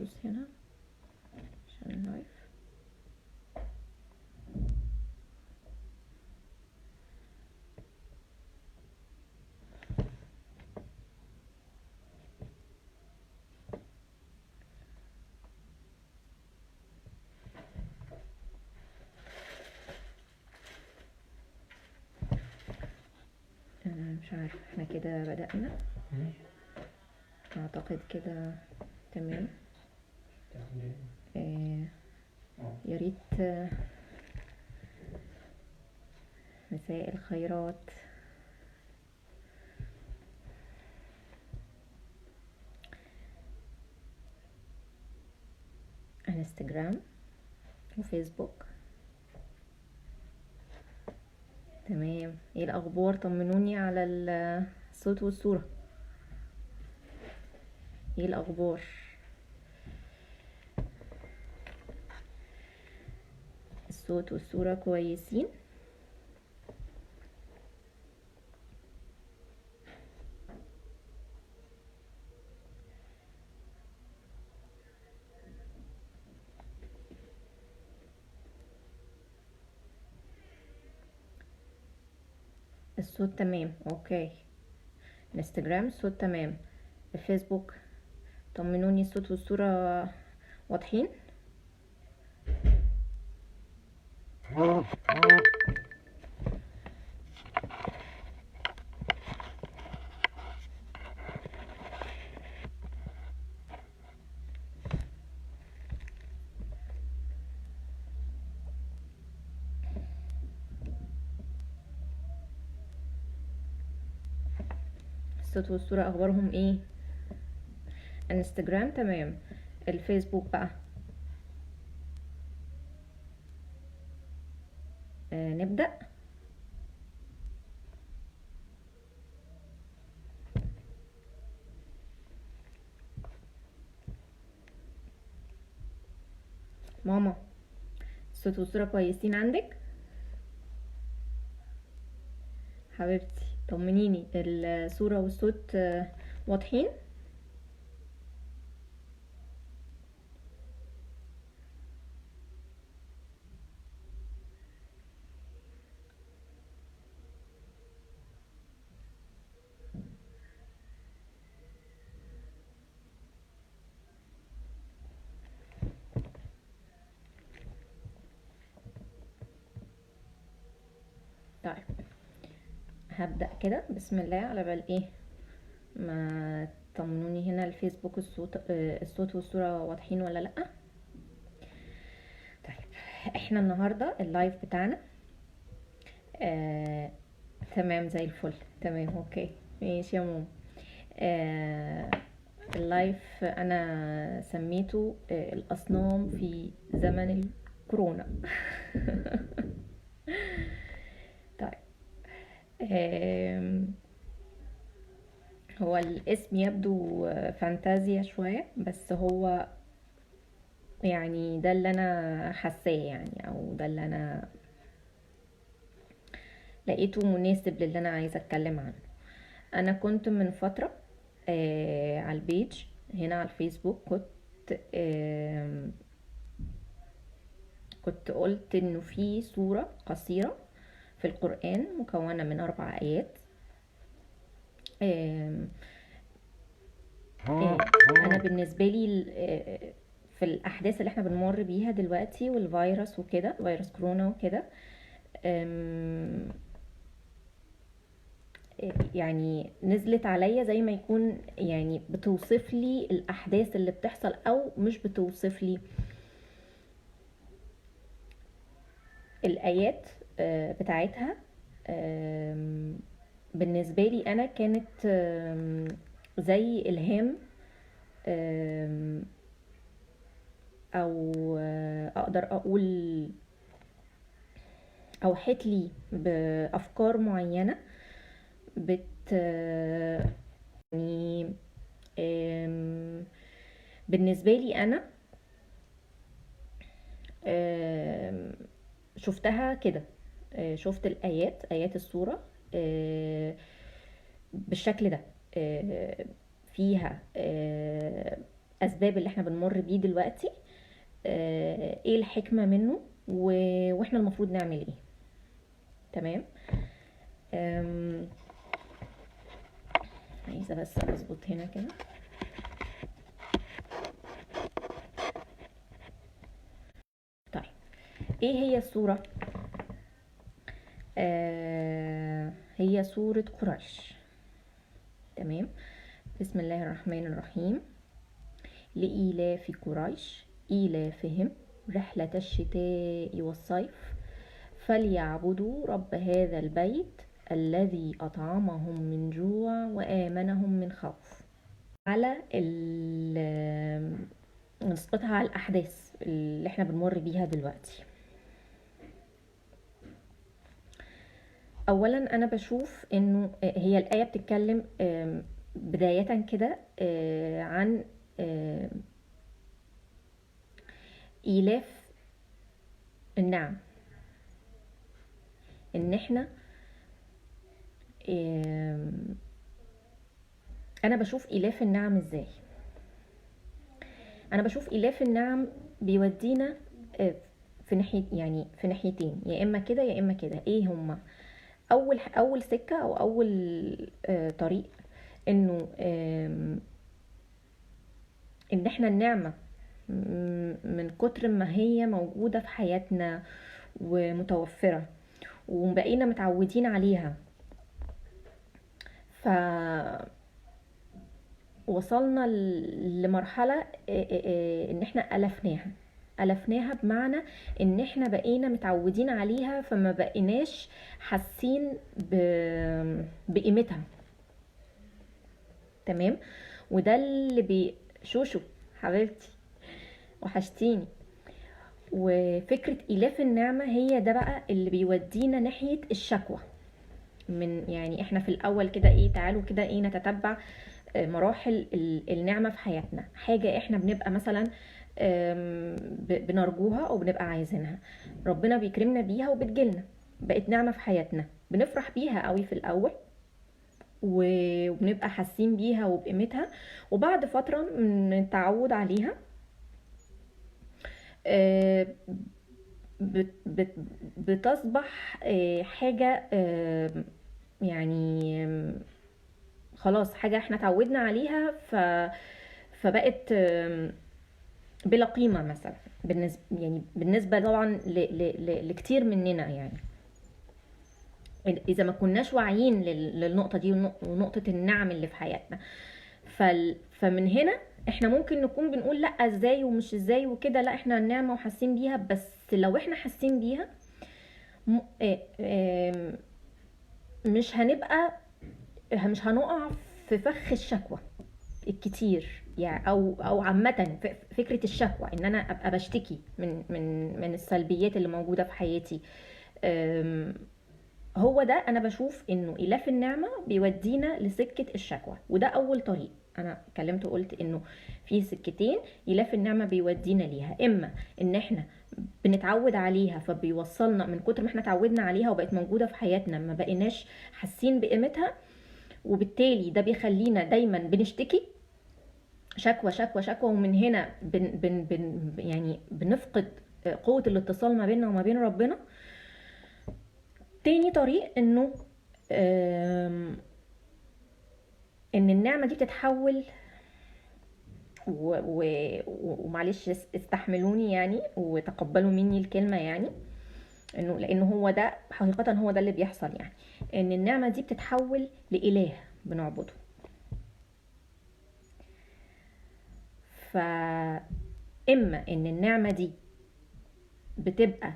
ادوس هنا عشان اللايف. مش عارف احنا كده بدأنا، اعتقد كده تمام. يا ريت مساء الخيرات. انستجرام وفيسبوك تمام. ايه الاخبار؟ طمنوني على الصوت والصورة، ايه الاخبار؟ الصوت والصورة كويسين؟ الصوت تمام، اوكي. انستجرام الصوت تمام. الفيسبوك طمنوني الصوت والصورة واضحين؟ الصوت والصورة اخبارهم ايه؟ انستجرام تمام. الفيسبوك بقى نبدأ. ماما الصوت والصورة كويسين عندك؟ حبيبتي طمنيني الصورة والصوت واضحين؟ طيب هبدأ كده بسم الله على بال ايه ما طمنوني هنا الفيسبوك الصوت والصورة واضحين ولا لأ. طيب احنا النهاردة اللايف بتاعنا تمام زي الفل، تمام اوكي ماشي يا ماما. اللايف انا سميته الاصنام في زمن الكورونا. طيب هو الاسم يبدو فانتازيا شوية، بس هو يعني ده اللي انا حاساه يعني، او ده اللي انا لقيته مناسب للي انا عايزة اتكلم عنه. انا كنت من فترة على البيج هنا على الفيسبوك، كنت قلت انه في سورة قصيرة في القرآن مكونة من 4 آيات. انا بالنسبة لي في الاحداث اللي احنا بنمر بيها دلوقتي والفيروس وكده، فيروس كورونا وكده، يعني نزلت عليا زي ما يكون يعني بتوصف لي الاحداث اللي بتحصل، او مش بتوصف لي الايات بتاعتها. بالنسبة لي انا كانت زي الهام، او اقدر اقول اوحت لي بافكار معينة بت يعني بالنسبة لي انا شفتها كده. شفت الايات، ايات السورة بالشكل ده. فيها الاسباب اللي احنا بنمر بيه دلوقتي، ايه الحكمة منه، واحنا المفروض نعمل ايه. تمام. عايزة بس اظبط هنا كده. طيب، ايه هي السورة؟ هي سورة قريش. تمام. بسم الله الرحمن الرحيم. لإيلاف قريش إيلافهم رحلة الشتاء والصيف فليعبدوا رب هذا البيت الذي أطعمهم من جوع وآمنهم من خوف. على نسقطها على الأحداث اللي احنا بنمر بيها دلوقتي. أولا أنا بشوف إنه هي الآية بتتكلم بداية كده عن إيلاف النعم، إن احنا أنا بشوف إيلاف النعم إزاي. أنا بشوف إيلاف النعم بيودينا في ناحية، يعني في ناحيتين، يا إما كده يا إما كده. إيه هما؟ أول سكة أو أول طريق، إنه إن إحنا النعمة من كتر ما هي موجودة في حياتنا ومتوفرة وبقينا متعودين عليها، وصلنا لمرحلة ان احنا ألفناها بمعنى ان احنا بقينا متعودين عليها، فما بقيناش حاسين بقيمتها. تمام. وده اللي شوشو حبيبتي وحشتيني. وفكرة إيلاف النعمة هي ده بقى اللي بيودينا ناحية الشكوى. من يعني احنا في الأول كده ايه، تعالوا كده ايه نتتبع مراحل النعمة في حياتنا. حاجة احنا بنبقى مثلا بنرجوها او بنبقى عايزينها، ربنا بيكرمنا بيها وبتجيلنا، بقت نعمة في حياتنا، بنفرح بيها قوي في الأول وبنبقى حاسين بيها وبقيمتها، وبعد فترة من التعود عليها بتصبح حاجة يعني خلاص حاجة احنا تعودنا عليها، فبقت بلا قيمة مثلا بالنسبة طبعا لكتير مننا. يعني اذا ما كناش واعيين للنقطة دي ونقطة النعم اللي في حياتنا، فمن هنا احنا ممكن نكون بنقول لا ازاي ومش ازاي وكده. لا، احنا النعمة وحاسين بيها، بس لو احنا حاسين بيها مش هنقع في فخ الشكوى الكتير، يعني او عامه فكره الشكوى، ان انا ابقى بشتكي من السلبيات اللي موجوده في حياتي. هو ده انا بشوف انه إلاف النعمه بيودينا لسكه الشكوى، وده اول طريق. انا اتكلمت وقلت انه في سكتين إلاف النعمه بيودينا ليها، اما ان احنا بنتعود عليها فبيوصلنا من كتر ما احنا اتعودنا عليها وبقت موجوده في حياتنا ما بقيناش حاسين بقيمتها، وبالتالي ده بيخلينا دايما بنشتكي شكوى شكوى شكوى، ومن هنا يعني بنفقد قوة الاتصال ما بيننا وما بين ربنا. تاني طريق انه ان النعمة دي بتتحول ومعلش استحملوني يعني وتقبلوا مني الكلمة، يعني انه لانه هو ده حقيقة، هو ده اللي بيحصل، يعني ان النعمة دي بتتحول لإله بنعبده. فإما ان النعمة دي بتبقى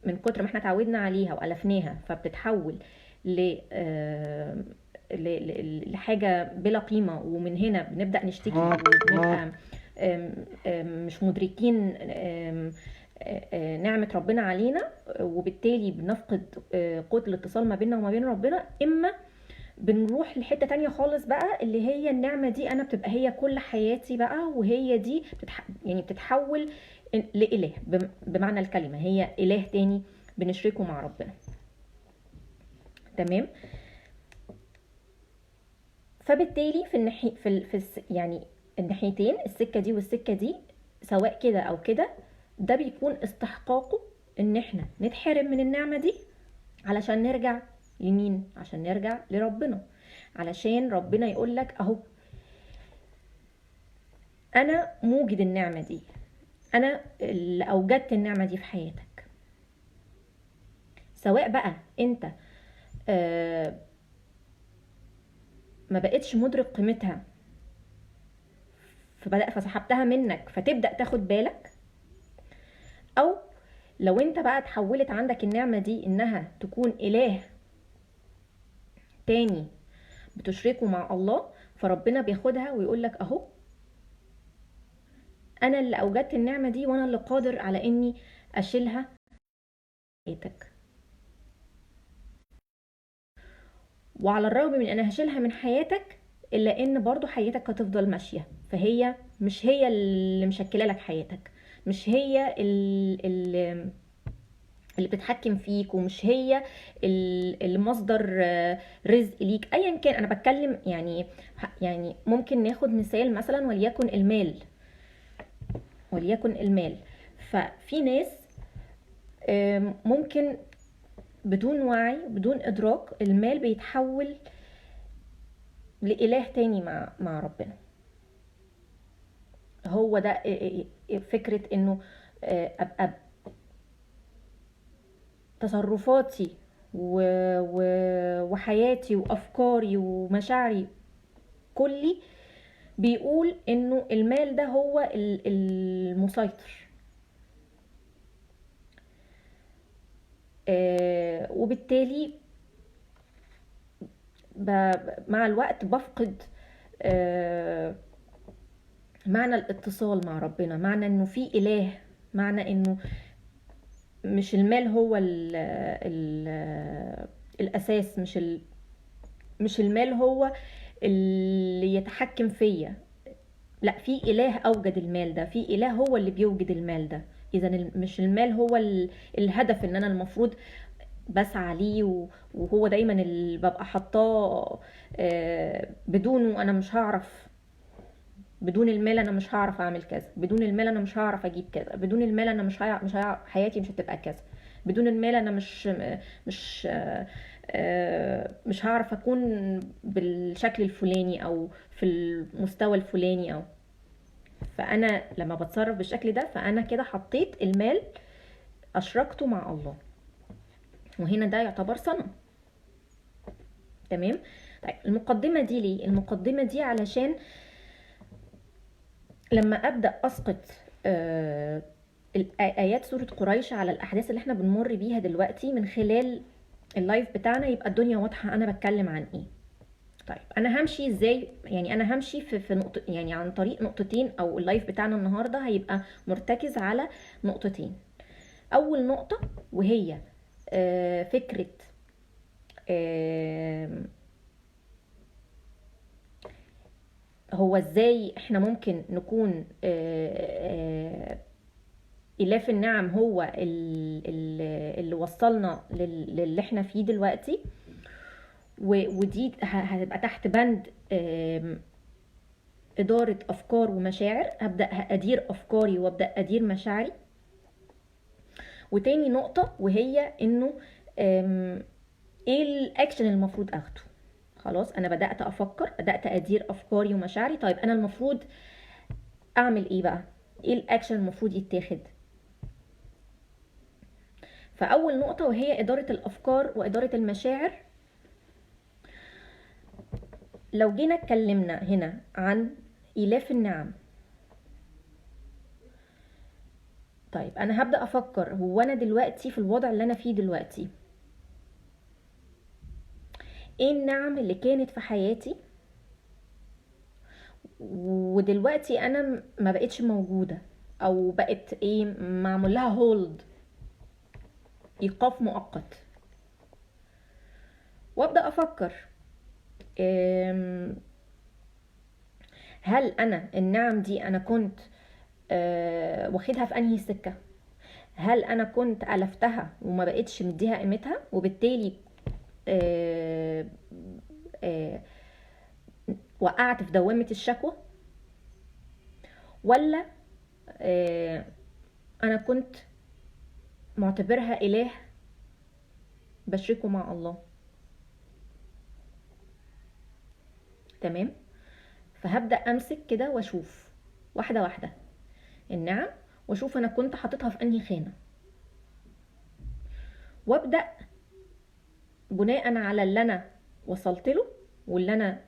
من كتر ما احنا تعودنا عليها وألفناها فبتتحول لحاجة بلا قيمة، ومن هنا بنبدأ نشتكي وبنبقى مش مدركين نعمة ربنا علينا، وبالتالي بنفقد قوة الاتصال ما بيننا وما بين ربنا. إما بنروح لحتة تانية خالص بقى، اللي هي النعمة دي أنا بتبقى هي كل حياتي بقى، وهي دي يعني بتتحول لإله بمعنى الكلمة، هي إله تاني بنشركه مع ربنا. تمام. فبالتالي في الناحية يعني الناحيتين، السكة دي والسكة دي، سواء كده او كده، ده بيكون استحقاقه ان احنا نتحرم من النعمة دي علشان نرجع لمين؟ عشان نرجع لربنا، علشان ربنا يقولك اهو انا موجد النعمة دي، انا اللي اوجدت النعمة دي في حياتك. سواء بقى انت ما بقتش مدرك قيمتها فسحبتها منك فتبدأ تاخد بالك، او لو انت بقى تحولت عندك النعمة دي انها تكون اله تاني بتشركه مع الله، فربنا بياخدها ويقولك اهو انا اللي اوجدت النعمة دي وانا اللي قادر على اني اشيلها حياتك. وعلى الرغم من انا هشيلها من حياتك الا ان برضو حياتك هتفضل ماشية، فهي مش هي اللي مشكلة لك حياتك، مش هي اللي بتتحكم فيك، ومش هي المصدر رزق ليك ايا كان. انا بتكلم يعني ممكن ناخد مثال مثلا وليكن المال، ففي ناس ممكن بدون وعي بدون ادراك المال بيتحول لإله تاني مع ربنا. هو ده فكرة انه ابقى تصرفاتي وحياتي وافكاري ومشاعري كلي بيقول انه المال ده هو المسيطر. وبالتالي مع الوقت بفقد معنى الاتصال مع ربنا، معنى انه في اله، معنى انه مش المال هو الاساس، مش المال هو اللي يتحكم فيا، لا، في اله اوجد المال ده، في اله هو اللي بيوجد المال ده. اذا مش المال هو الهدف ان انا المفروض بسعى ليه وهو دايما اللي ببقى حاطاه. بدونه انا مش هعرف، بدون المال انا مش هعرف اعمل كذا، بدون المال انا مش هعرف اجيب كذا، بدون المال انا مش هعرف حياتي مش هتبقى كذا، بدون المال انا مش مش هعرف اكون بالشكل الفلاني او في المستوى الفلاني. او فانا لما بتصرف بالشكل ده فانا كده حطيت المال اشركته مع الله، وهنا ده يعتبر صنم. تمام. طيب المقدمة دي ليه؟ المقدمة دي علشان لما ابدأ اسقط ايات سورة قريش على الاحداث اللي احنا بنمر بيها دلوقتي من خلال اللايف بتاعنا، يبقى الدنيا واضحة انا بتكلم عن ايه. طيب انا همشي ازاي؟ يعني انا همشي في نقطة، يعني عن طريق نقطتين، او اللايف بتاعنا النهاردة هيبقى مرتكز على نقطتين. اول نقطة وهي فكرة هو ازاي احنا ممكن نكون إلاف النعم هو اللي وصلنا للي احنا فيه دلوقتي. ودي هتبقى تحت بند إدارة أفكار ومشاعر، هبدأ أدير أفكاري وأبدأ أدير مشاعري. وتاني نقطة وهي إنه إيه الأكشن المفروض أخده. خلاص أنا بدأت أفكر، بدأت أدير أفكاري ومشاعري، طيب أنا المفروض أعمل إيه بقى؟ إيه الأكشن المفروض يتاخد؟ فأول نقطة وهي إدارة الأفكار وإدارة المشاعر. لو جينا اتكلمنا هنا عن إلاف النعم، طيب أنا هبدأ أفكر هو أنا دلوقتي في الوضع اللي أنا فيه دلوقتي إيه النعم اللي كانت في حياتي ودلوقتي أنا ما بقتش موجودة، أو بقت إيه معمول لها هولد، إيقاف مؤقت. وأبدأ أفكر هل أنا النعم دي أنا كنت واخدها في أنهي سكة؟ هل أنا كنت ألفتها وما بقتش مديها قيمتها، وبالتالي وقعت في دوامة الشكوى، ولا انا كنت معتبرها اله بشركه مع الله. تمام. فهبدأ امسك كده واشوف واحدة واحدة النعم، واشوف انا كنت حاططها في انهي خانة، وابدأ بناء على اللي انا وصلت له واللي انا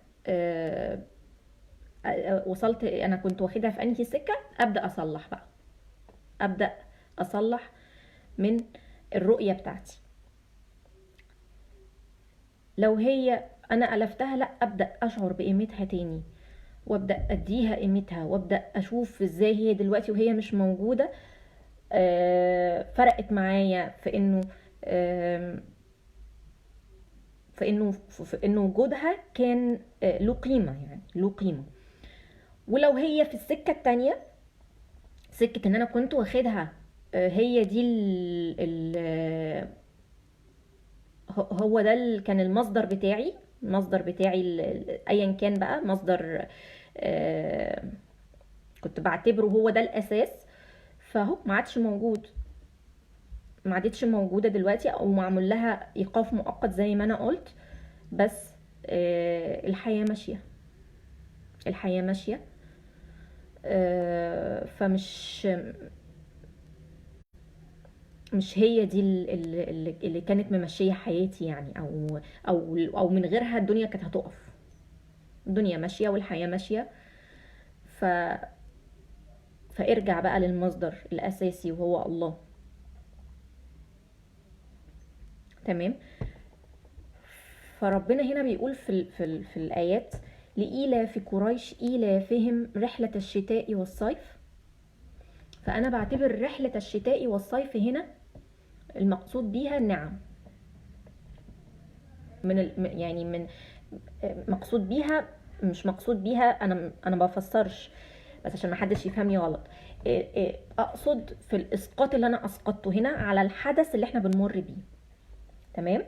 وصلت انا كنت واخدها في انهي سكة، ابدأ اصلح بقى، ابدأ اصلح من الرؤية بتاعتي. لو هي انا ألفتها، لا، ابدأ اشعر بقيمتها تاني، وابدأ اديها قيمتها، وابدأ اشوف ازاي هي دلوقتي وهي مش موجودة فرقت معايا في انه في انه وجودها كان له قيمة، يعني له قيمة. ولو هي في السكة التانية، سكة ان انا كنت واخدها هي دي هو ده كان المصدر بتاعي، ايا كان بقى مصدر كنت بعتبره هو ده الاساس، فهو ما عادش موجود، ما عادتش موجودة دلوقتي، او معمول لها ايقاف مؤقت زي ما انا قلت. بس الحياة ماشية، الحياة ماشية. فمش مش هي دي اللي كانت ممشية حياتي يعني، او من غيرها الدنيا كانت هتقف. الدنيا ماشية والحياة ماشية. ف فارجع بقى للمصدر الاساسي وهو الله. تمام. فربنا هنا بيقول في الايات: لإيلاف قريش إيلافهم رحلة الشتاء والصيف. فانا بعتبر رحلة الشتاء والصيف هنا المقصود بيها النعم، يعني من مقصود بيها، مش مقصود بيها، انا ما بفسرش بس عشان ما حدش يفهمني غلط. اقصد في الاسقاط اللي انا اسقطته هنا على الحدث اللي احنا بنمر بيه. تمام.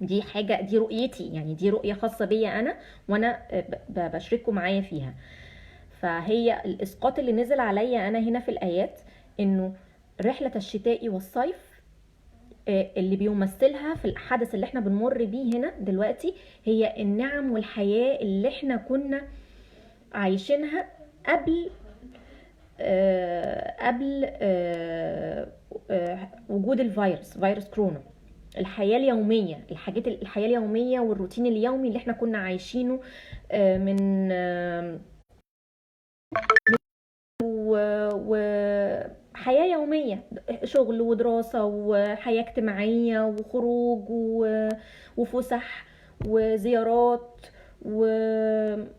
دي حاجة، دي رؤيتي، يعني دي رؤية خاصة بيا انا، وانا بشرككم معايا فيها. فهي الاسقاط اللي نزل عليا انا هنا في الايات انه رحلة الشتاء والصيف اللي بيمثلها في الحدث اللي احنا بنمر بيه هنا دلوقتي هي النعم والحياة اللي احنا كنا عايشينها قبل وجود فيروس كورونا. الحياة اليومية، الحياة اليومية والروتين اليومي اللي احنا كنا عايشينه من وحياة يومية، شغل ودراسة وحياة اجتماعية وخروج وفسح وزيارات وكل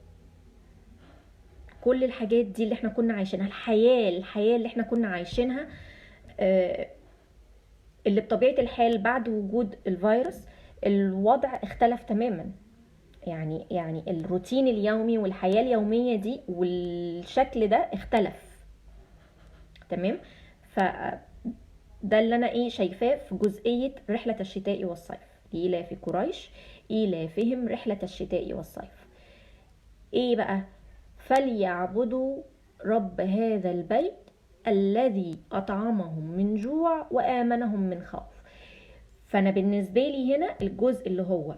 الحاجات دي اللي احنا كنا عايشينها. الحياة اللي احنا كنا عايشينها اللي بطبيعة الحال بعد وجود الفيروس الوضع اختلف تماما. يعني الروتين اليومي والحياة اليومية دي والشكل ده اختلف. تمام. فده اللي انا شايفاه في جزئية رحلة الشتاء والصيف. لإيلاف قريش إيلافهم رحلة الشتاء والصيف. ايه بقى؟ فليعبدوا رب هذا البيت الذي أطعمهم من جوع وآمنهم من خوف. فأنا بالنسبة لي هنا الجزء اللي هو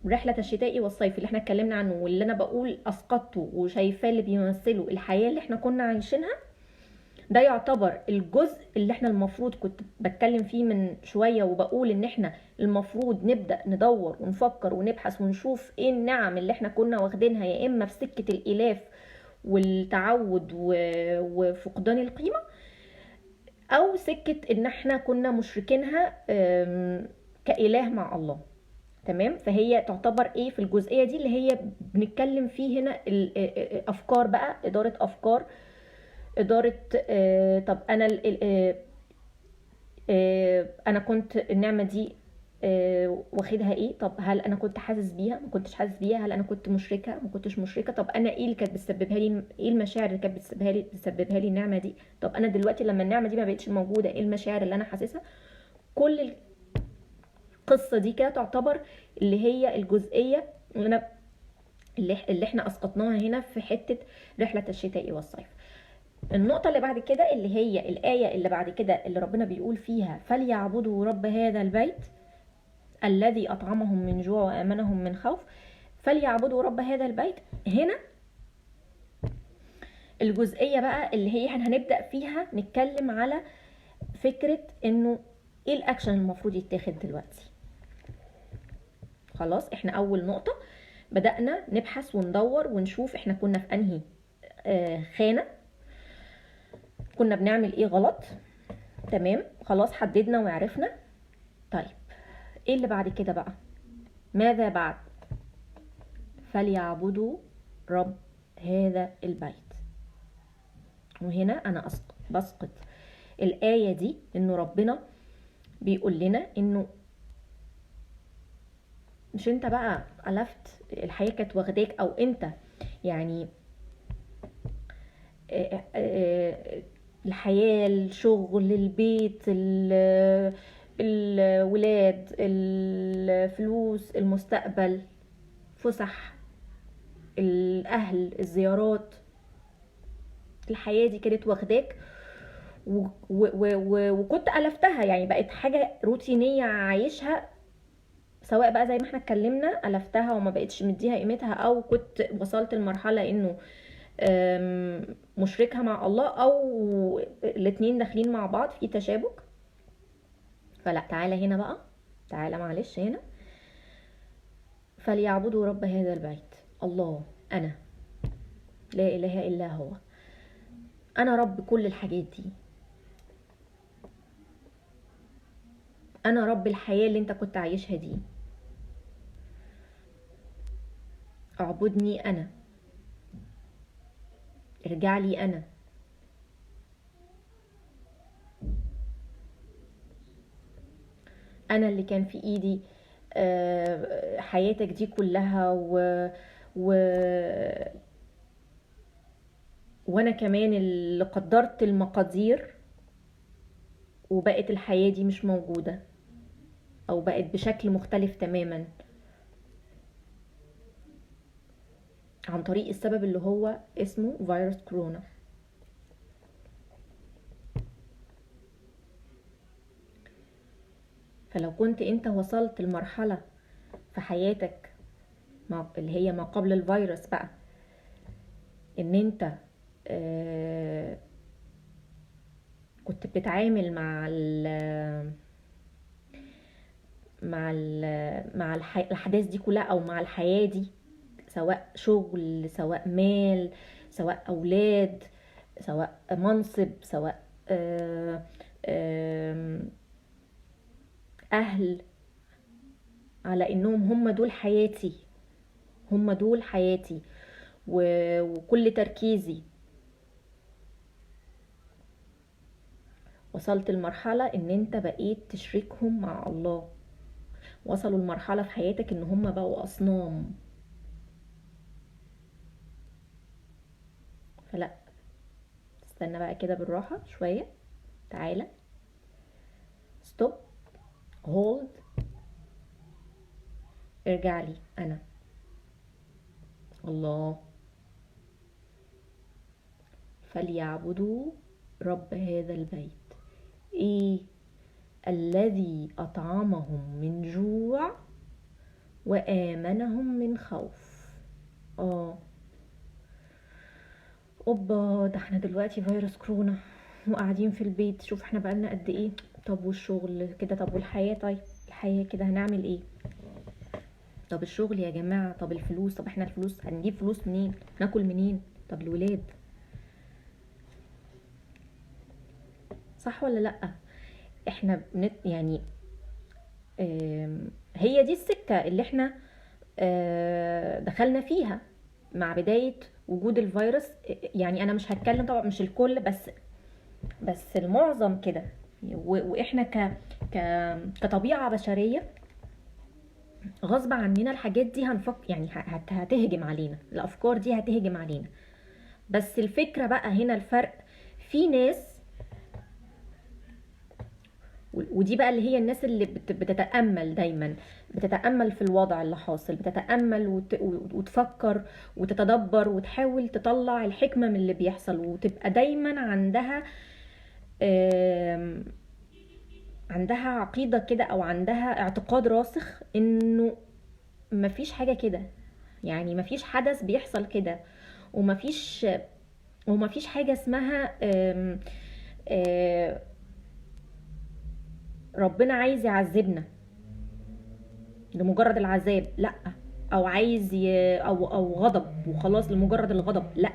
رحلة الشتاء والصيف اللي احنا اتكلمنا عنه واللي انا بقول اسقطته وشايفاه اللي بيمثله الحياة اللي احنا كنا عايشينها، ده يعتبر الجزء اللي احنا المفروض، كنت بتكلم فيه من شوية وبقول ان احنا المفروض نبدأ ندور ونفكر ونبحث ونشوف ايه النعم اللي احنا كنا واخدينها، يا اما في سكة الإلاف والتعود وفقدان القيمة، او سكة ان احنا كنا مشركينها كإله مع الله. تمام. فهي تعتبر ايه في الجزئية دي اللي هي بنتكلم فيه هنا افكار بقى، ادارة افكار، ادارة طب انا انا كنت النعمة دي واخدها ايه؟ طب هل انا كنت حاسس بيها؟ ما كنتش حاسس بيها؟ هل انا كنت مشركة؟ ما كنتش مشركة؟ طب انا ايه اللي كانت بتسببها لي؟ ايه المشاعر اللي كانت بتسببها لي النعمة دي؟ طب انا دلوقتي لما النعمة دي ما بقتش موجودة ايه المشاعر اللي انا حاسسها؟ كل القصة دي كده تعتبر اللي هي الجزئية اللي انا اللي احنا اسقطناها هنا في حته رحله الشتاء والصيف. النقطه اللي بعد كده اللي هي الايه اللي بعد كده اللي ربنا بيقول فيها فليعبدوا رب هذا البيت الذي اطعمهم من جوع وامنهم من خوف. فليعبدوا رب هذا البيت، هنا الجزئيه بقى اللي هي هنبدا فيها نتكلم على فكره انه ايه الاكشن المفروض يتاخد دلوقتي. خلاص احنا اول نقطه بدأنا نبحث وندور ونشوف احنا كنا في انهي خانة، كنا بنعمل ايه غلط. تمام، خلاص حددنا وعرفنا. طيب ايه اللي بعد كده بقى؟ ماذا بعد؟ فليعبدوا رب هذا البيت. وهنا انا بسقط الآية دي انه ربنا بيقول لنا انه مش انت بقى ألفت الحياة كانت واخداك، او انت يعني الحياة، الشغل، البيت، الولاد، الفلوس، المستقبل، فسح، الأهل، الزيارات، الحياة دي كانت واخداك وكنت ألفتها، يعني بقت حاجة روتينية عايشها، سواء بقى زي ما احنا اتكلمنا ألفتها وما بقتش مديها قيمتها، او كنت وصلت لمرحلة انه مشركها مع الله، او الاتنين داخلين مع بعض في تشابك. فلا، تعالى هنا بقى، تعالى معلش هنا. فليعبدوا رب هذا البيت. الله، انا لا اله الا هو، انا رب كل الحاجات دي، انا رب الحياة اللي انت كنت عايشها دي، اعبدني انا، ارجع لي انا. انا اللي كان في ايدي حياتك دي كلها و... وانا كمان اللي قدرت المقادير، وبقت الحياة دي مش موجودة، او بقت بشكل مختلف تماما عن طريق السبب اللي هو اسمه فيروس كورونا. فلو كنت انت وصلت لمرحلة في حياتك اللي هي ما قبل الفيروس بقى، ان انت كنت بتتعامل مع الاحداث دي كلها، او مع الحياة دي، سواء شغل، سواء مال، سواء اولاد، سواء منصب، سواء اهل، على انهم هم دول حياتي، هم دول حياتي وكل تركيزي. وصلت لمرحلة ان انت بقيت تشركهم مع الله، وصلوا لمرحلة في حياتك ان هم بقوا اصنام. فلا، استنى بقى كده بالراحة شوية، تعالى ستوب، هولد، ارجع لي انا، الله. فليعبدوا رب هذا البيت، ايه؟ الذي اطعمهم من جوع وامنهم من خوف. اوبا، ده احنا دلوقتي فيروس كورونا وقاعدين في البيت، شوف احنا بقالنا قد ايه. طب والشغل كده، طب والحياة، طيب الحياة كده هنعمل ايه؟ طب الشغل يا جماعة، طب الفلوس، طب احنا الفلوس هنجيب فلوس منين؟ ناكل منين؟ طب الولاد، صح ولا لأ؟ احنا يعني هي دي السكة اللي احنا دخلنا فيها مع بداية وجود الفيروس. يعني انا مش هتكلم طبعا، مش الكل، بس المعظم كده. واحنا كطبيعة بشرية غصب عننا الحاجات دي يعني هتهجم علينا، الافكار دي هتهجم علينا. بس الفكرة بقى هنا الفرق، في ناس ودي بقى اللي هي الناس اللي بتتأمل دايما، بتتأمل في الوضع اللي حاصل، بتتأمل وتفكر وتتدبر وتحاول تطلع الحكمة من اللي بيحصل، وتبقى دايما عندها عقيدة كده، او عندها اعتقاد راسخ انه مفيش حاجة كده، يعني مفيش حدث بيحصل كده، ومفيش حاجة اسمها ربنا عايز يعذبنا لمجرد العذاب، لا، او عايز او غضب وخلاص لمجرد الغضب، لا،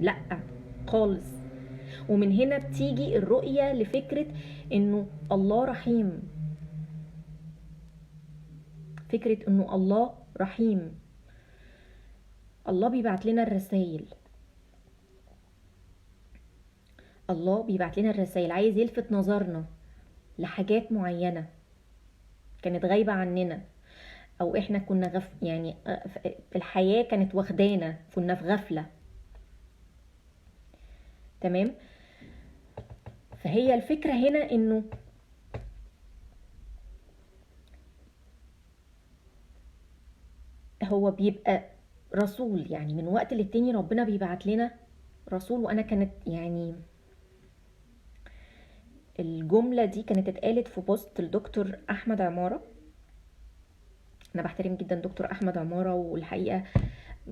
لا خالص. ومن هنا بتيجي الرؤية لفكرة انه الله رحيم، فكرة انه الله رحيم. الله بيبعت لنا الرسائل، الله بيبعت لنا الرسائل، عايز يلفت نظرنا لحاجات معينة كانت غايبة عننا، او احنا كنا يعني الحياة كانت واخدانا، كنا في غفلة. تمام. فهي الفكرة هنا انه هو بيبقى رسول، يعني من وقت للتاني ربنا بيبعت لنا رسول. وانا كانت يعني الجملة دي كانت اتقالت في بوست الدكتور احمد عمارة. انا بحترم جدا دكتور احمد عمارة، والحقيقة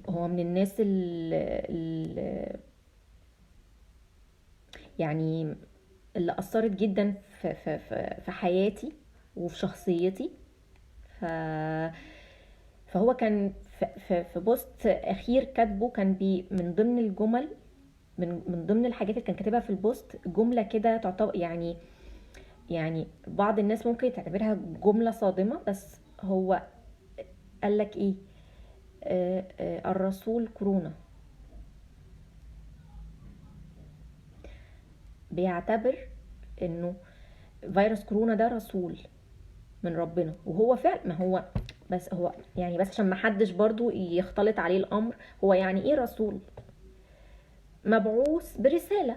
هو من الناس يعني اللي اثرت جدا في حياتي وفي شخصيتي. فهو كان في بوست اخير كاتبه، كان من ضمن الجمل، من ضمن الحاجات اللي كان كاتبها في البوست جمله كده تعتبر يعني بعض الناس ممكن تعتبرها جمله صادمه، بس هو قال لك ايه؟ الرسول كورونا. بيعتبر انه فيروس كورونا ده رسول من ربنا، وهو فعلا، ما هو بس هو يعني، بس عشان ما حدش برضو يختلط عليه الامر، هو يعني ايه رسول؟ مبعوث برسالة.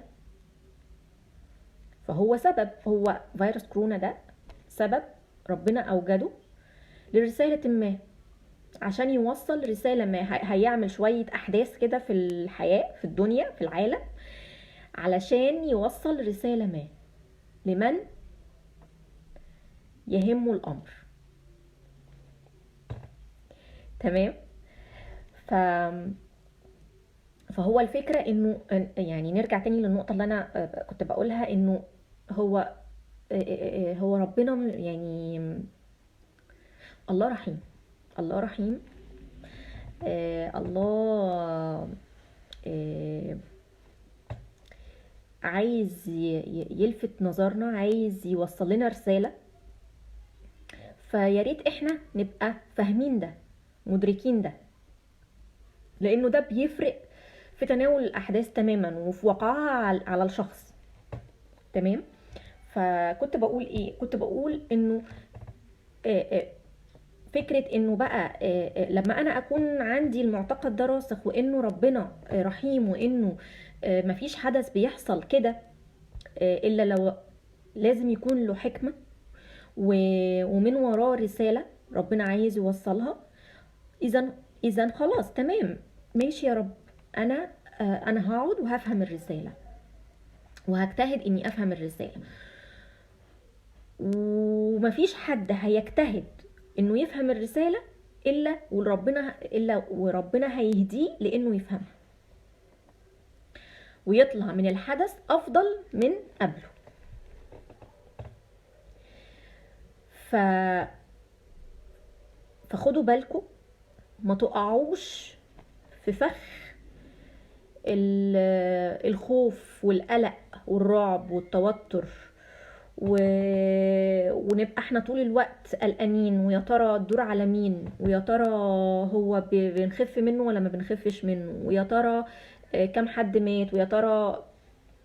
فهو سبب، هو فيروس كورونا ده سبب ربنا اوجده لرسالة ما، عشان يوصل رسالة ما. هيعمل شوية احداث كده في الحياة، في الدنيا، في العالم، علشان يوصل رسالة ما لمن يهمه الامر. تمام. ف فهو الفكرة انه يعني نرجع تاني للنقطة اللي انا كنت بقولها، انه هو هو ربنا يعني الله رحيم، الله رحيم. الله عايز يلفت نظرنا، عايز يوصل لنا رسالة. فياريت احنا نبقى فاهمين ده، مدركين ده، لانه ده بيفرق في تناول الاحداث تماما وفي وقعها على الشخص. تمام. فكنت بقول ايه؟ كنت بقول انه فكرة انه بقى لما انا اكون عندي المعتقد ده راسخ، وانه ربنا رحيم، وانه مفيش حدث بيحصل كده الا لو لازم يكون له حكمة، ومن وراه رسالة ربنا عايز يوصلها. اذا خلاص تمام، ماشي يا رب، انا هقعد وهفهم الرسالة، وهجتهد اني افهم الرسالة. ومفيش حد هيجتهد انه يفهم الرسالة الا وربنا هيهديه لانه يفهمها، ويطلع من الحدث افضل من قبله. ف فخدوا بالكم ما تقعوش في فخ الخوف والقلق والرعب والتوتر، ونبقى احنا طول الوقت قلقانين، ويا ترى الدور على مين، ويا ترى هو بنخف منه ولا ما بنخفش منه، ويا ترى كم حد مات، ويا ترى.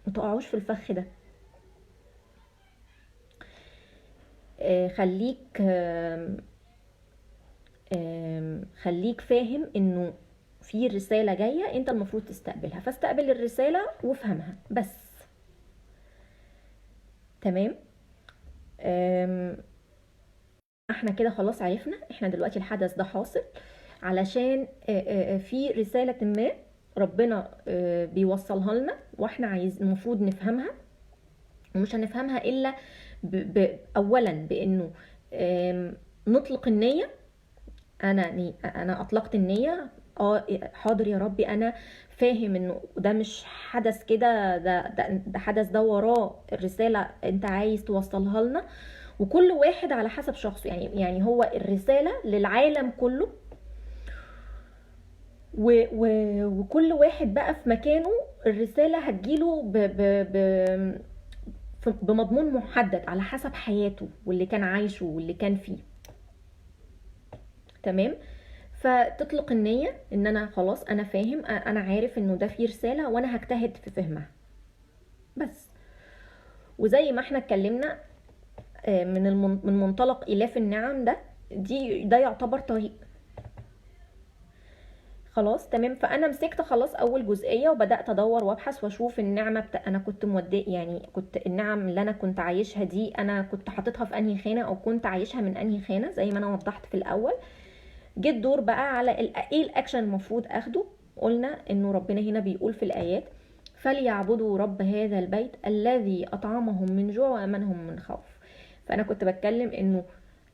ما تقعوش في الفخ ده. خليك فاهم انه في رسالة جاية انت المفروض تستقبلها، فاستقبل الرسالة وافهمها بس. تمام. أم، احنا كده خلاص عرفنا احنا دلوقتي الحدث ده حاصل علشان في رسالة ما ربنا بيوصلها لنا، واحنا المفروض نفهمها، ومش هنفهمها الا اولا بانه نطلق النية. انا اطلقت النية، حاضر يا ربي، انا فاهم انه ده مش حدث كده، ده حدث، ده وراه الرسالة انت عايز توصلها لنا، وكل واحد على حسب شخصه، يعني هو الرسالة للعالم كله، وكل واحد بقى في مكانه الرسالة هتجيله بمضمون محدد على حسب حياته واللي كان عايشه واللي كان فيه. تمام. فتطلق النية ان انا خلاص انا فاهم، انا عارف انه ده فيه رسالة وانا هجتهد في فهمها بس. وزي ما احنا اتكلمنا من منطلق الاف النعم ده يعتبر طريق. خلاص تمام. فانا مسكت خلاص اول جزئيه وبدات ادور وابحث واشوف النعمه انا كنت يعني كنت النعم اللي انا كنت عايشها دي انا كنت حاططها في انهي خانه، او كنت عايشها من انهي خانه زي ما انا وضحت في الاول. جيت دور بقى على ايه الاكشن المفروض اخده. قلنا انه ربنا هنا بيقول في الايات فليعبدوا رب هذا البيت الذي اطعمهم من جوع وامنهم من خوف. فانا كنت بتكلم انه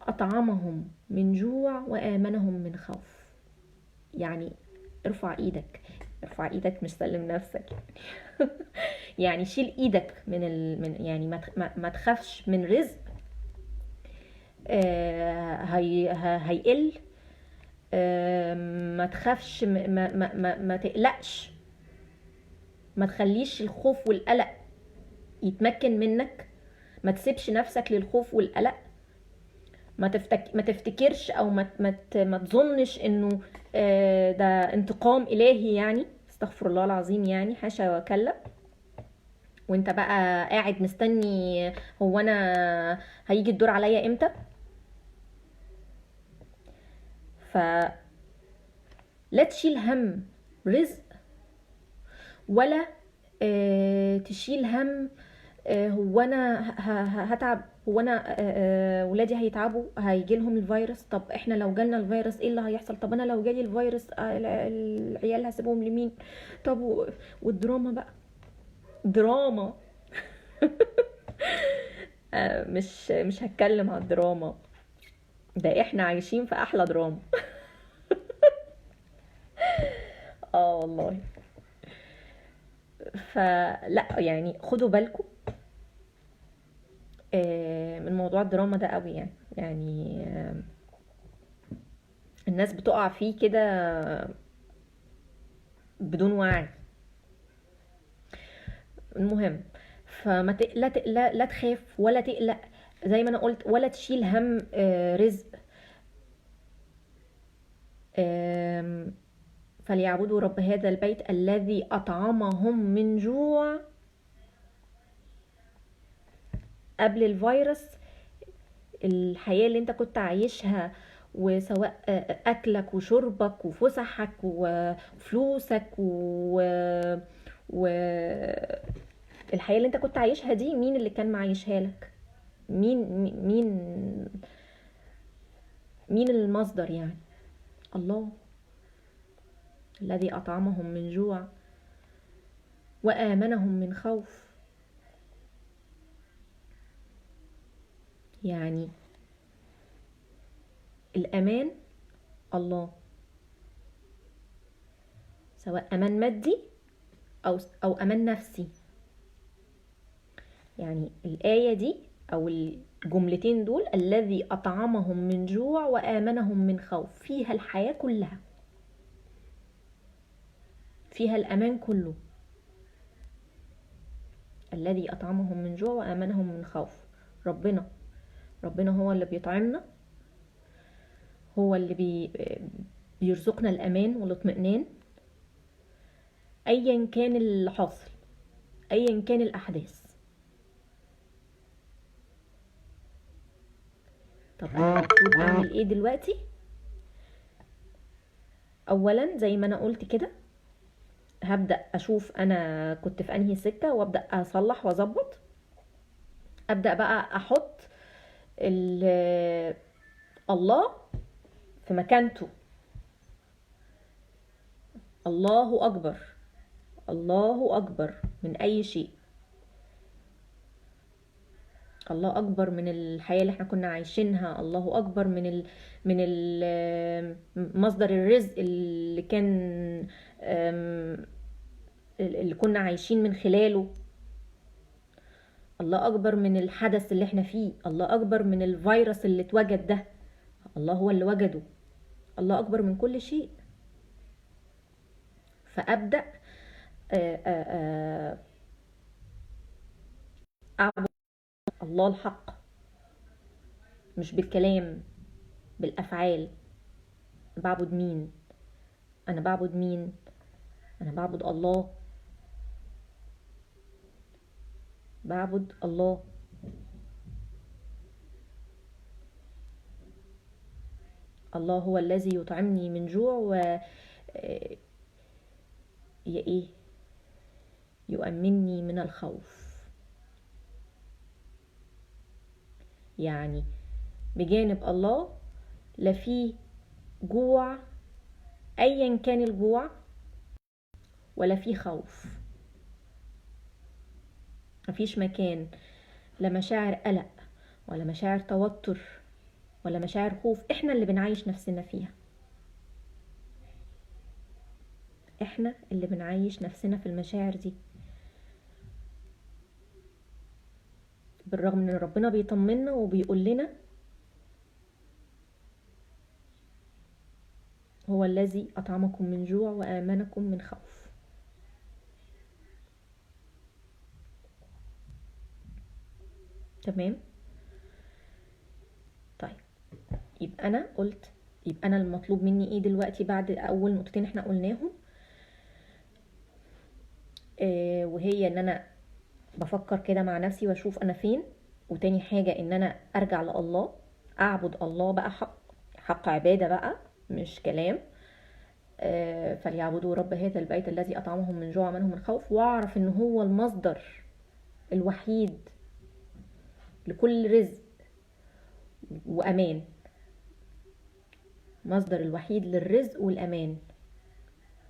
اطعمهم من جوع وامنهم من خوف، يعني ارفع ايدك، ارفع ايدك، مش سلم نفسك. يعني شيل ايدك يعني ما تخافش من رزق هيقل. ما تخافش، ما تقلقش، ما تخليش الخوف والقلق يتمكن منك، ما تسيبش نفسك للخوف والقلق، ما تفتكرش او ما تظنش انه ده انتقام الهي، يعني استغفر الله العظيم، يعني حاشا وكلا. وانت بقى قاعد مستني هو انا هيجي الدور عليا امتى. فلا تشيل هم رزق، ولا تشيل هم هو انا هتعب، هو انا ولادي هيتعبوا، هيجي لهم الفيروس، طب احنا لو جالنا الفيروس ايه اللي هيحصل، طب انا لو جالي الفيروس العيال هسيبهم لمين. طب والدراما بقى، دراما. مش هتكلم على الدراما، ده احنا عايشين في احلى دراما. اه والله. فلا يعني خدوا بالكم من موضوع الدراما ده قوي، يعني الناس بتقع فيه كده بدون وعي. المهم، فما لا تخاف ولا تقلق زي ما انا قلت، ولا تشيل هم رزق. فليعبدوا رب هذا البيت الذي اطعمهم من جوع. قبل الفيروس الحياة اللي انت كنت عايشها، وسواء اكلك وشربك وفسحك وفلوسك و... الحياة اللي انت كنت عايشها دي، مين اللي كان معيشها لك؟ مين مين المصدر يعني؟ الله الذي أطعمهم من جوع وآمنهم من خوف. يعني الأمان الله، سواء أمان مادي أو أمان نفسي. يعني الآية دي أو الجملتين دول الذي أطعمهم من جوع وآمنهم من خوف، فيها الحياة كلها، فيها الأمان كله. الذي أطعمهم من جوع وآمنهم من خوف. ربنا هو اللي بيطعمنا، هو اللي بيرزقنا الأمان والاطمئنان أيا كان اللي حاصل، أيا كان الأحداث. طب أنا المفروض أعمل إيه دلوقتي؟ أولا زي ما أنا قلت كده، هبدأ أشوف أنا كنت في أنهي سكة وأبدأ أصلح وأظبط. أبدأ بقى أحط الله في مكانته. الله أكبر، الله أكبر من أي شيء. الله أكبر من الحياة اللي احنا كنا عايشينها. الله أكبر من مصدر الرزق اللي كان اللي كنا عايشين من خلاله. الله أكبر من الحدث اللي احنا فيه. الله أكبر من الفيروس اللي اتوجد ده، الله هو اللي وجده. الله أكبر من كل شيء. فأبدأ أعبد الله الحق، مش بالكلام، بالأفعال. بعبد مين؟ أنا بعبد مين؟ أنا بعبد الله، بعبد الله. الله هو الذي يطعمني من جوع و يؤمنني من الخوف. يعني بجانب الله لا في جوع ايا كان الجوع، ولا في خوف. مفيش مكان لا مشاعر قلق ولا مشاعر توتر ولا مشاعر خوف احنا اللي بنعيش نفسنا فيها. احنا اللي بنعيش نفسنا في المشاعر دي، بالرغم ان ربنا بيطمنا وبيقول لنا هو الذي أطعمكم من جوع وآمنكم من خوف. تمام؟ طيب، يبقى أنا المطلوب مني إيه دلوقتي بعد أول نقطتين إحنا قلناهم؟ وهي إن أنا بفكر كده مع نفسي وأشوف أنا فين. وتاني حاجة إن أنا أرجع لله، أعبد الله بقى حق عبادة بقى، مش كلام. فليعبدوا رب هذا البيت الذي أطعمهم من جوع وآمنهم من خوف. وأعرف إن هو المصدر الوحيد لكل رزق وأمان، مصدر الوحيد للرزق والأمان.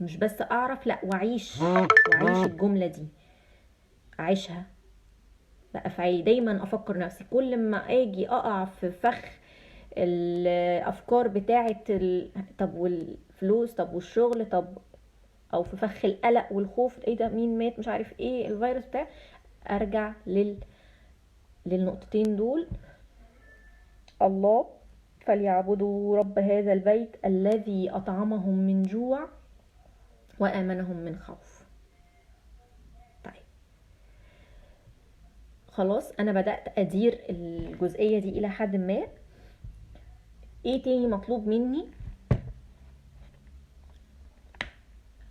مش بس أعرف، لأ، وأعيش الجملة دي، أعيشها بأفعالي. دايما أفكر نفسي كل ما أجي أقع في فخ الأفكار بتاعة طب والفلوس، طب والشغل، طب أو في فخ القلق والخوف، إيه ده، مين مات، مش عارف إيه، الفيروس بتاع، أرجع للنقطتين دول. الله، فليعبدوا رب هذا البيت الذي أطعمهم من جوع وآمنهم من خوف. طيب خلاص، أنا بدأت أدير الجزئية دي إلى حد ما. إيه تاني مطلوب مني؟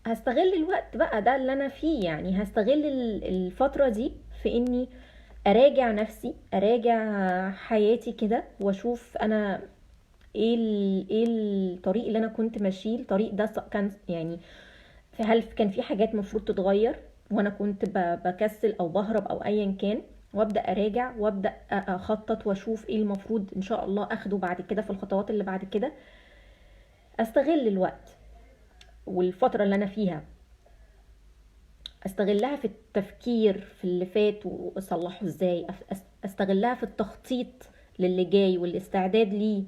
هستغل الوقت بقى ده اللي أنا فيه، يعني هستغل الفترة دي في إني أراجع نفسي، أراجع حياتي كده، وأشوف أنا ايه الطريق اللي انا كنت ماشيه. الطريق ده كان يعني هل كان في حاجات مفروض تتغير وانا كنت بكسل او بهرب او ايا كان، وابدا اراجع وابدا اخطط واشوف ايه المفروض ان شاء الله اخده بعد كده في الخطوات اللي بعد كده. استغل الوقت والفتره اللي انا فيها، استغلها في التفكير في اللي فات واصلحه ازاي، استغلها في التخطيط للي جاي والاستعداد ليه.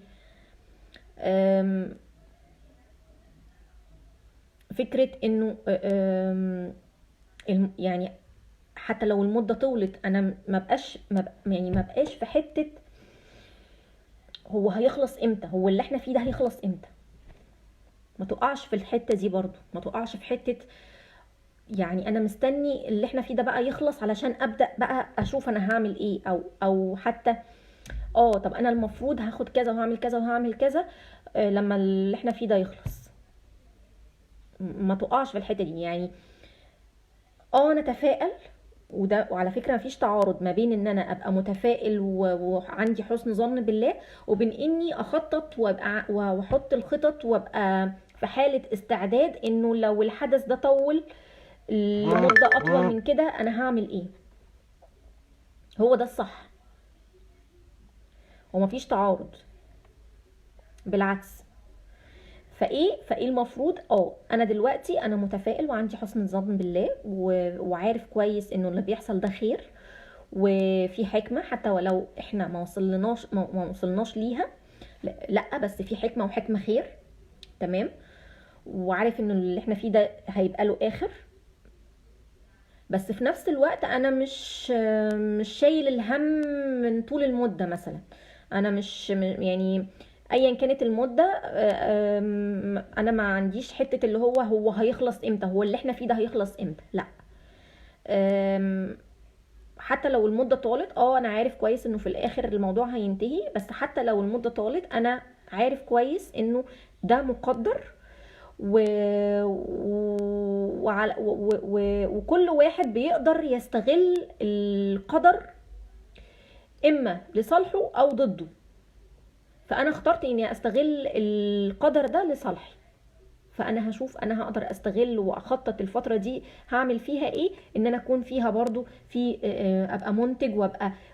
فكرة انه يعني حتى لو المدة طولت، انا ما بقاش في حتة هو هيخلص امتى، هو اللي احنا فيه ده هيخلص امتى. ما تقعش في الحتة دي برضو، ما تقعش في حتة يعني انا مستني اللي احنا فيه ده بقى يخلص علشان ابدأ بقى اشوف انا هعمل ايه، او حتى طب انا المفروض هاخد كذا وهعمل كذا وهعمل كذا لما اللي احنا فيه ده يخلص. ما تقعش في الحتة دي. يعني نتفائل، وعلى فكرة مفيش تعارض ما بين ان انا ابقى متفائل وعندي حسن ظن بالله، وبين اني اخطط وابقى واحط الخطط وابقى في حالة استعداد انه لو الحدث ده طول لمدة اطول من كده انا هعمل ايه. هو ده الصح، هو مفيش تعارض، بالعكس. فايه المفروض، انا دلوقتي انا متفائل وعندي حسن ظن بالله وعارف كويس انه اللي بيحصل ده خير وفي حكمه، حتى ولو احنا ما وصلناش ليها، لا بس في حكمه وحكمه خير. تمام. وعارف انه اللي احنا فيه ده هيبقى له اخر. بس في نفس الوقت انا مش شايل الهم من طول المده مثلا. انا مش يعني ايا كانت المده، انا ما عنديش حته اللي هو هيخلص امتى، هو اللي احنا فيه ده هيخلص امتى، لا. حتى لو المده طالت، انا عارف كويس انه في الاخر الموضوع هينتهي، بس حتى لو المده طالت انا عارف كويس انه ده مقدر. و... وكل واحد بيقدر يستغل القدر اما لصالحه او ضده. فانا اخترت اني استغل القدر ده لصالحي، فانا هشوف انا هقدر استغل واخطط الفتره دي هعمل فيها ايه، ان انا اكون فيها برضو في ابقى منتج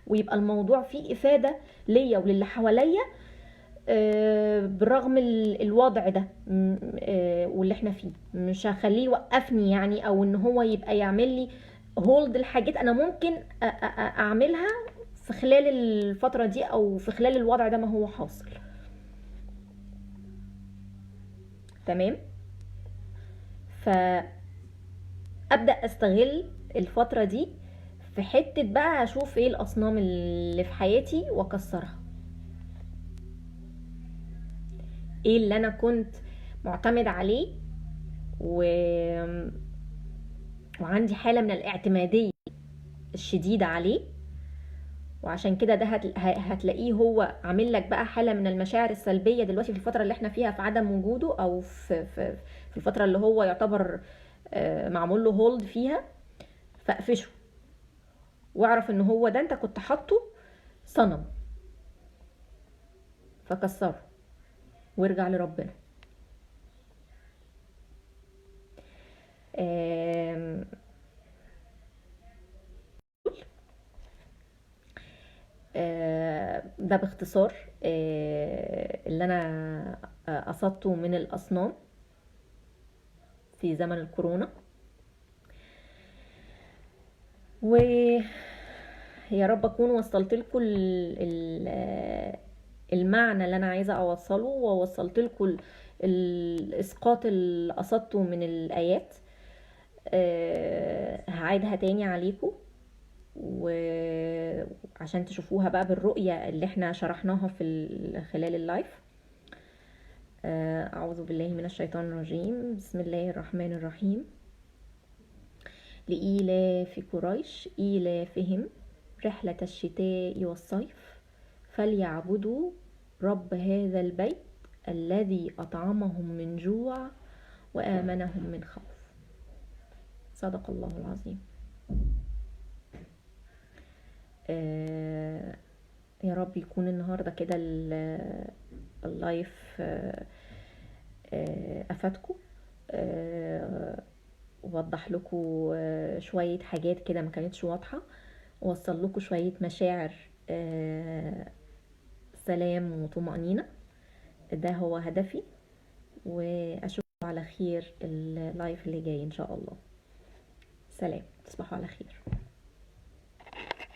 ويبقى الموضوع فيه افاده ليا وللي حواليا، بالرغم الوضع ده واللي احنا فيه. مش هخليه يوقفني يعني، او ان هو يبقى يعمل لي هولد الحاجات انا ممكن اعملها في خلال الفترة دي او في خلال الوضع ده ما هو حاصل. تمام. فابدأ استغل الفترة دي في حتة بقى اشوف ايه الاصنام اللي في حياتي واكسرها، ايه اللي انا كنت معتمد عليه وعندي حالة من الاعتمادية الشديدة عليه، وعشان كده ده هتلاقيه هو عامل لك بقى حالة من المشاعر السلبية دلوقتي في الفترة اللي احنا فيها، في عدم وجوده، او في الفترة اللي هو يعتبر معمول له هولد فيها. فاقفشه واعرف ان هو ده انت كنت حاطه صنم، فكسره وارجع لربنا. ده باختصار اللي انا قصدته من الاصنام في زمن الكورونا. ويا رب اكون وصلت لكم المعنى اللي انا عايزه اوصله، ووصلت لكم الاسقاط اللي قصدته من الايات. هعيدها تاني عليكم وعشان تشوفوها بقى بالرؤية اللي احنا شرحناها في خلال اللايف. أعوذ بالله من الشيطان الرجيم. بسم الله الرحمن الرحيم. لإيلاف قريش إيلافهم رحلة الشتاء والصيف فليعبدوا رب هذا البيت الذي أطعمهم من جوع وآمنهم من خوف. صدق الله العظيم. يا رب يكون النهاردة كده اللايف أفادكم، ووضح لكم شوية حاجات كده ما كانتش واضحة، ووصل لكم شوية مشاعر سلام وطمأنينة. ده هو هدفي، وأشوفكم على خير اللايف اللي جاي إن شاء الله. سلام، تصبحوا على خير.